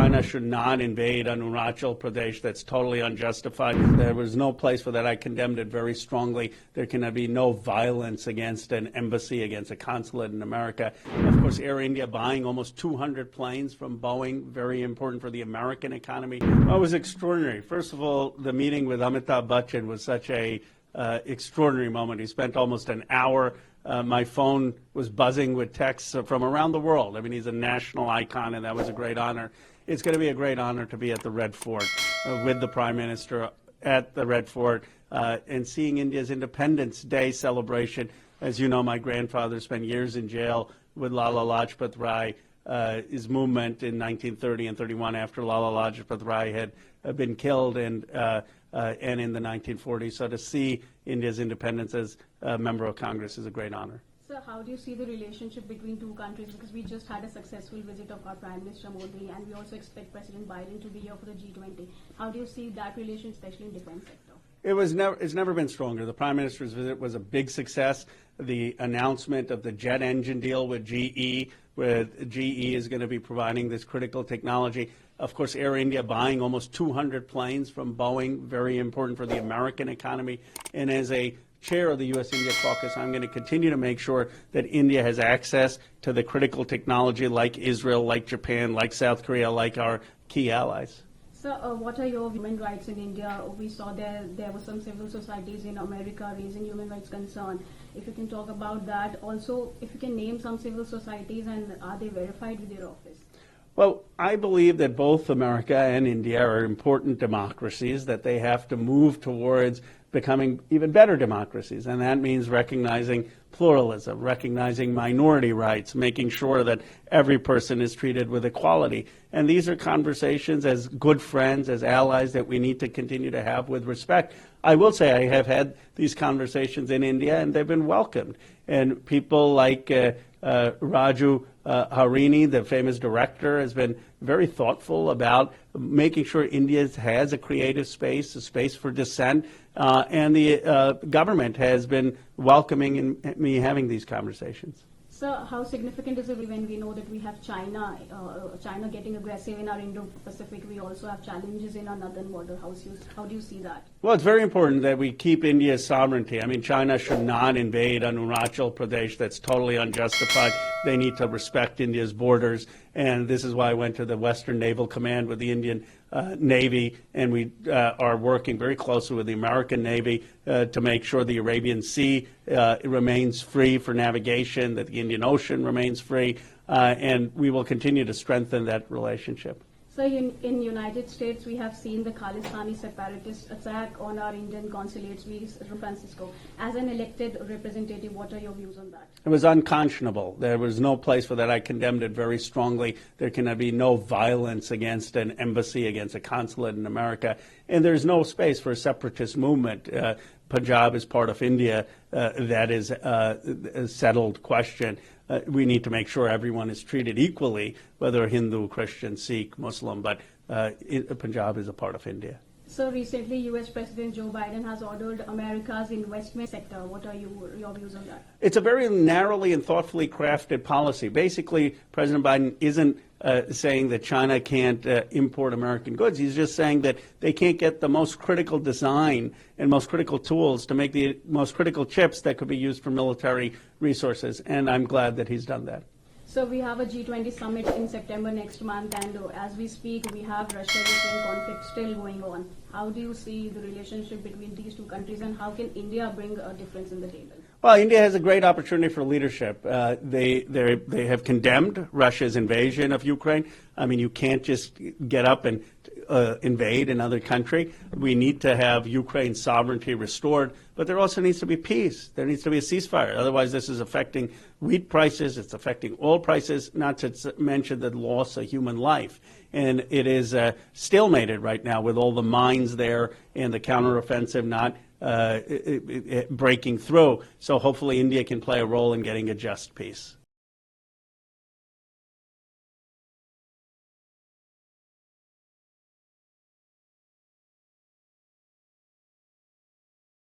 China should not invade Arunachal Pradesh. That's totally unjustified. There was no place for that. I condemned it very strongly. There can be no violence against an embassy, against a consulate in America. Of course, Air India buying almost 200 planes from Boeing, very important for the American economy. Well, it was extraordinary. First of all, the meeting with Amitabh Bachchan was such a extraordinary moment. He spent almost an hour. My phone was buzzing with texts from around the world. I mean, he's a national icon, and that was a great honor. It's going to be a great honor to be at the Red Fort with the Prime Minister at the Red Fort and seeing India's Independence Day celebration. As you know, my grandfather spent years in jail with Lala Lajpat Rai, his movement in 1930 and 31 after Lala Lajpat Rai had been killed and in the 1940s. So to see India's independence as a member of Congress is a great honor. So how do you see the relationship between two countries? Because we just had a successful visit of our Prime Minister Modi, and we also expect President Biden to be here for the G20. How do you see that relation, especially in defense sector? It's never been stronger. The Prime Minister's visit was a big success. The announcement of the jet engine deal with GE, where GE is going to be providing this critical technology. Of course, Air India buying almost 200 planes from Boeing, very important for the American economy. And as a chair of the U.S.-India caucus, I'm going to continue to make sure that India has access to the critical technology like Israel, like Japan, like South Korea, like our key allies. So what are your human rights in India? We saw there were some civil societies in America raising human rights concern. If you can talk about that. Also, if you can name some civil societies, and are they verified with your office? Well, I believe that both America and India are important democracies, that they have to move towards becoming even better democracies. And that means recognizing pluralism, recognizing minority rights, making sure that every person is treated with equality. And these are conversations as good friends, as allies, that we need to continue to have with respect. I will say I have had these conversations in India, and they've been welcomed. And people like Raju Harini, the famous director, has been very thoughtful about making sure India has a creative space, a space for dissent, and the government has been welcoming in me having these conversations. So how significant is it when we know that we have China getting aggressive in our Indo-Pacific? We also have challenges in our northern border. How do you see that? Well, it's very important that we keep India's sovereignty. I mean, China should not invade Arunachal Pradesh. That's totally unjustified. They need to respect India's borders. And this is why I went to the Western Naval Command with the Indian Navy, and we are working very closely with the American Navy to make sure the Arabian Sea remains free for navigation, that the Indian Ocean remains free, and we will continue to strengthen that relationship. So in United States, we have seen the Khalistani separatist attack on our Indian consulates in San Francisco. As an elected representative, what are your views on that? It was unconscionable. There was no place for that. I condemned it very strongly. There can be no violence against an embassy, against a consulate in America. And there's no space for a separatist movement. Punjab is part of India. That is a settled question. We need to make sure everyone is treated equally, whether Hindu, Christian, Sikh, Muslim, but Punjab is a part of India. So recently, U.S. President Joe Biden has ordered America's investment sector. What are your views on that? It's a very narrowly and thoughtfully crafted policy. Basically, President Biden isn't saying that China can't import American goods. He's just saying that they can't get the most critical design and most critical tools to make the most critical chips that could be used for military resources. And I'm glad that he's done that. So we have a G20 summit in September next month, and as we speak, we have Russia-Ukraine conflict still going on. How do you see the relationship between these two countries, and how can India bring a difference in the table? Well, India has a great opportunity for leadership. They have condemned Russia's invasion of Ukraine. I mean, you can't just get up and invade another country. We need to have Ukraine's sovereignty restored, but there also needs to be peace. There needs to be a ceasefire. Otherwise, this is affecting wheat prices. It's affecting oil prices, not to mention the loss of human life. And it is stalemated right now with all the mines there and the counteroffensive not breaking through. So hopefully India can play a role in getting a just peace.